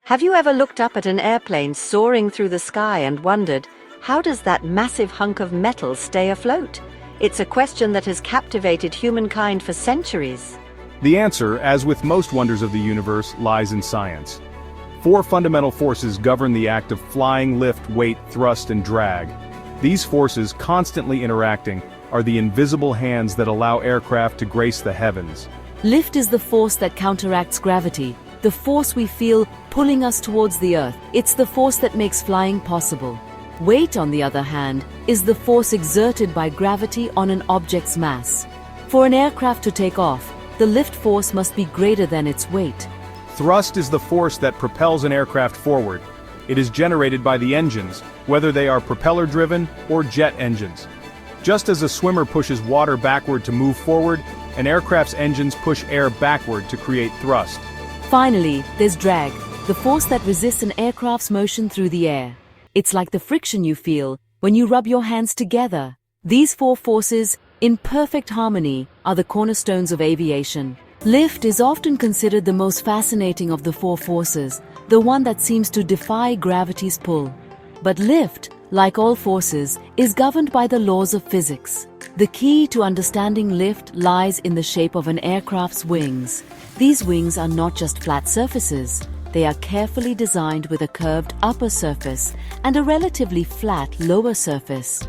Have you ever looked up at an airplane soaring through the sky and wondered, how does that massive hunk of metal stay afloat? It's a question that has captivated humankind for centuries. The answer, as with most wonders of the universe, lies in science. Four fundamental forces govern the act of flying: lift, weight, thrust, and drag. These forces, constantly interacting, are the invisible hands that allow aircraft to grace the heavens. Lift is the force that counteracts gravity, the force we feel pulling us towards the Earth. It's the force that makes flying possible. Weight, on the other hand, is the force exerted by gravity on an object's mass. For an aircraft to take off, the lift force must be greater than its weight. Thrust is the force that propels an aircraft forward. It is generated by the engines, whether they are propeller-driven or jet engines. Just as a swimmer pushes water backward to move forward, an aircraft's engines push air backward to create thrust. Finally, there's drag, the force that resists an aircraft's motion through the air. It's like the friction you feel when you rub your hands together. These four forces, in perfect harmony, are the cornerstones of aviation. Lift is often considered the most fascinating of the four forces, the one that seems to defy gravity's pull. But lift, like all forces, is governed by the laws of physics. The key to understanding lift lies in the shape of an aircraft's wings. These wings are not just flat surfaces. They are carefully designed with a curved upper surface and a relatively flat lower surface.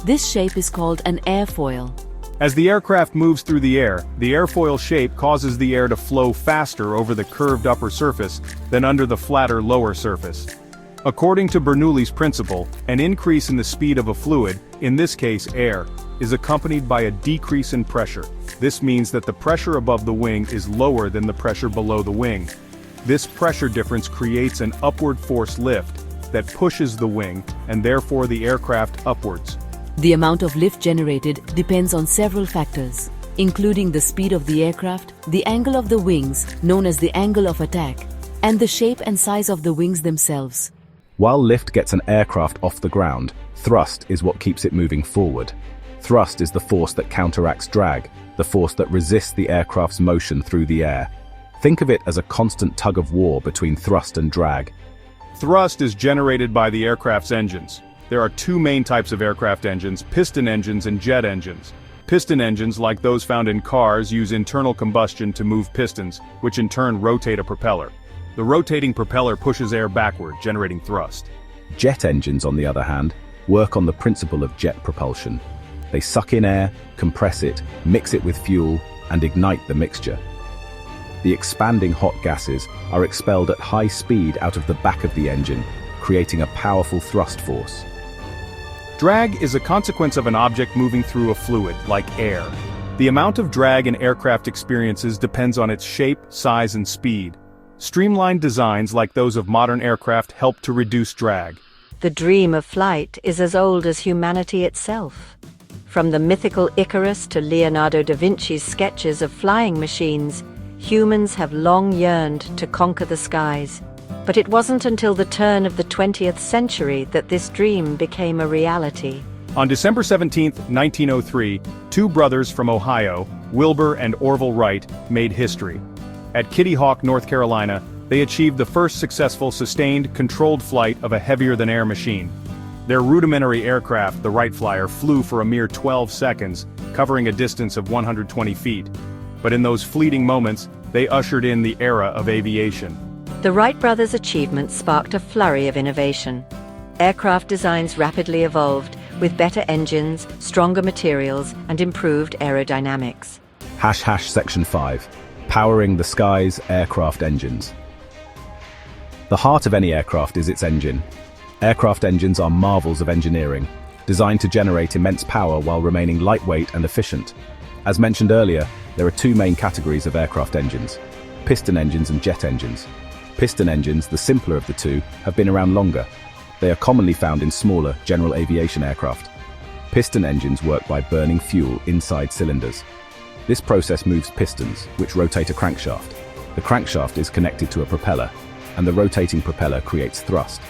This shape is called an airfoil. As the aircraft moves through the air, the airfoil shape causes the air to flow faster over the curved upper surface than under the flatter lower surface. According to Bernoulli's principle, an increase in the speed of a fluid, in this case air, is accompanied by a decrease in pressure. This means that the pressure above the wing is lower than the pressure below the wing. This pressure difference creates an upward force lift that pushes the wing and therefore the aircraft upwards. The amount of lift generated depends on several factors, including the speed of the aircraft, the angle of the wings, known as the angle of attack, and the shape and size of the wings themselves. While lift gets an aircraft off the ground, thrust is what keeps it moving forward. Thrust is the force that counteracts drag, the force that resists the aircraft's motion through the air. Think of it as a constant tug of war between thrust and drag. Thrust is generated by the aircraft's engines. There are two main types of aircraft engines: piston engines and jet engines. Piston engines, like those found in cars, use internal combustion to move pistons, which in turn rotate a propeller. The rotating propeller pushes air backward, generating thrust. Jet engines, on the other hand, work on the principle of jet propulsion. They suck in air, compress it, mix it with fuel, and ignite the mixture. The expanding hot gases are expelled at high speed out of the back of the engine, creating a powerful thrust force. Drag is a consequence of an object moving through a fluid, like air. The amount of drag an aircraft experiences depends on its shape, size, and speed. Streamlined designs like those of modern aircraft help to reduce drag. The dream of flight is as old as humanity itself. From the mythical Icarus to Leonardo da Vinci's sketches of flying machines, humans have long yearned to conquer the skies. But it wasn't until the turn of the 20th century that this dream became a reality. On December 17, 1903, two brothers from Ohio, Wilbur and Orville Wright, made history. At Kitty Hawk, North Carolina, they achieved the first successful sustained, controlled flight of a heavier-than-air machine. Their rudimentary aircraft, the Wright Flyer, flew for a mere 12 seconds, covering a distance of 120 feet. But in those fleeting moments, they ushered in the era of aviation. The Wright brothers' achievements sparked a flurry of innovation. Aircraft designs rapidly evolved, with better engines, stronger materials, and improved aerodynamics. Section 5. Powering the sky's aircraft engines. The heart of any aircraft is its engine. Aircraft engines are marvels of engineering, designed to generate immense power while remaining lightweight and efficient. As mentioned earlier, there are two main categories of aircraft engines: piston engines and jet engines. Piston engines, the simpler of the two, have been around longer. They are commonly found in smaller, general aviation aircraft. Piston engines work by burning fuel inside cylinders. This process moves pistons, which rotate a crankshaft. The crankshaft is connected to a propeller, and the rotating propeller creates thrust.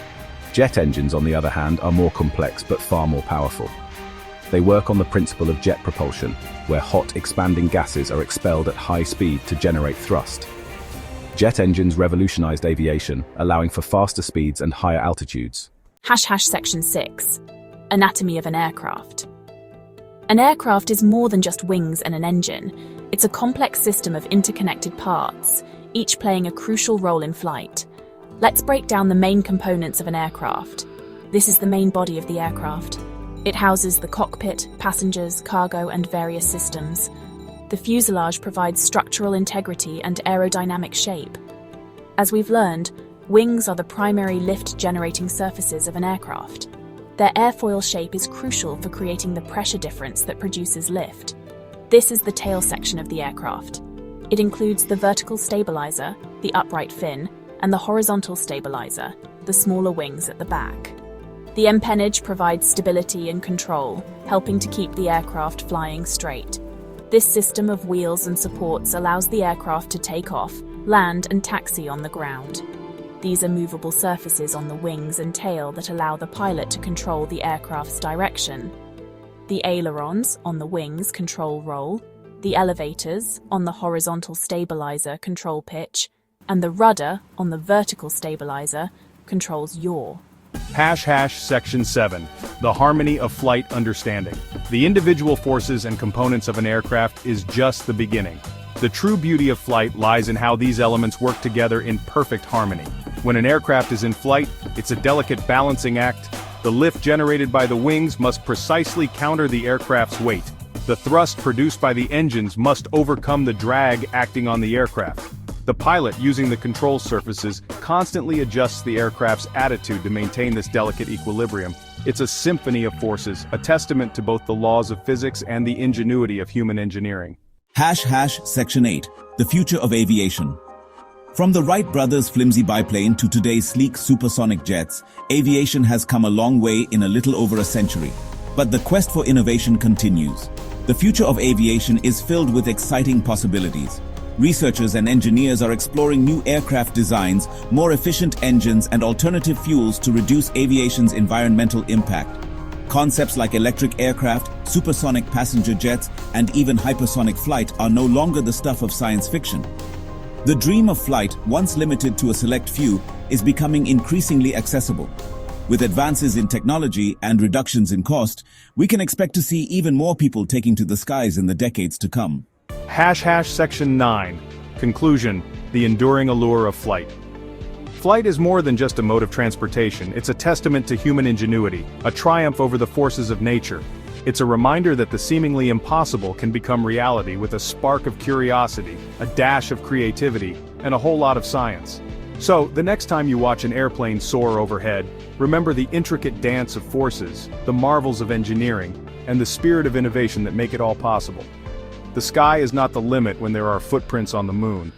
Jet engines, on the other hand, are more complex but far more powerful. They work on the principle of jet propulsion, where hot, expanding gases are expelled at high speed to generate thrust. Jet engines revolutionized aviation, allowing for faster speeds and higher altitudes. Section 6. Anatomy of an aircraft. An aircraft is more than just wings and an engine. It's a complex system of interconnected parts, each playing a crucial role in flight. Let's break down the main components of an aircraft. This is the main body of the aircraft. It houses the cockpit, passengers, cargo, and various systems. The fuselage provides structural integrity and aerodynamic shape. As we've learned, wings are the primary lift-generating surfaces of an aircraft. Their airfoil shape is crucial for creating the pressure difference that produces lift. This is the tail section of the aircraft. It includes the vertical stabilizer, the upright fin, and the horizontal stabilizer, the smaller wings at the back. The empennage provides stability and control, helping to keep the aircraft flying straight. This system of wheels and supports allows the aircraft to take off, land, and taxi on the ground. These are movable surfaces on the wings and tail that allow the pilot to control the aircraft's direction. The ailerons on the wings control roll, the elevators on the horizontal stabilizer control pitch, and the rudder on the vertical stabilizer controls yaw. Section 7. The harmony of flight understanding. The individual forces and components of an aircraft is just the beginning. The true beauty of flight lies in how these elements work together in perfect harmony. When an aircraft is in flight, it's a delicate balancing act. The lift generated by the wings must precisely counter the aircraft's weight. The thrust produced by the engines must overcome the drag acting on the aircraft. The pilot, using the control surfaces, constantly adjusts the aircraft's attitude to maintain this delicate equilibrium. It's a symphony of forces, a testament to both the laws of physics and the ingenuity of human engineering. Section 8. The future of aviation. From the Wright Brothers' flimsy biplane to today's sleek supersonic jets, aviation has come a long way in a little over a century. But the quest for innovation continues. The future of aviation is filled with exciting possibilities. Researchers and engineers are exploring new aircraft designs, more efficient engines, and alternative fuels to reduce aviation's environmental impact. Concepts like electric aircraft, supersonic passenger jets, and even hypersonic flight are no longer the stuff of science fiction. The dream of flight, once limited to a select few, is becoming increasingly accessible. With advances in technology and reductions in cost, we can expect to see even more people taking to the skies in the decades to come. Section 9. Conclusion: the enduring allure of flight. Flight is more than just a mode of transportation, it's a testament to human ingenuity, a triumph over the forces of nature. It's a reminder that the seemingly impossible can become reality with a spark of curiosity, a dash of creativity, and a whole lot of science. So, the next time you watch an airplane soar overhead, remember the intricate dance of forces, the marvels of engineering, and the spirit of innovation that make it all possible. The sky is not the limit when there are footprints on the moon.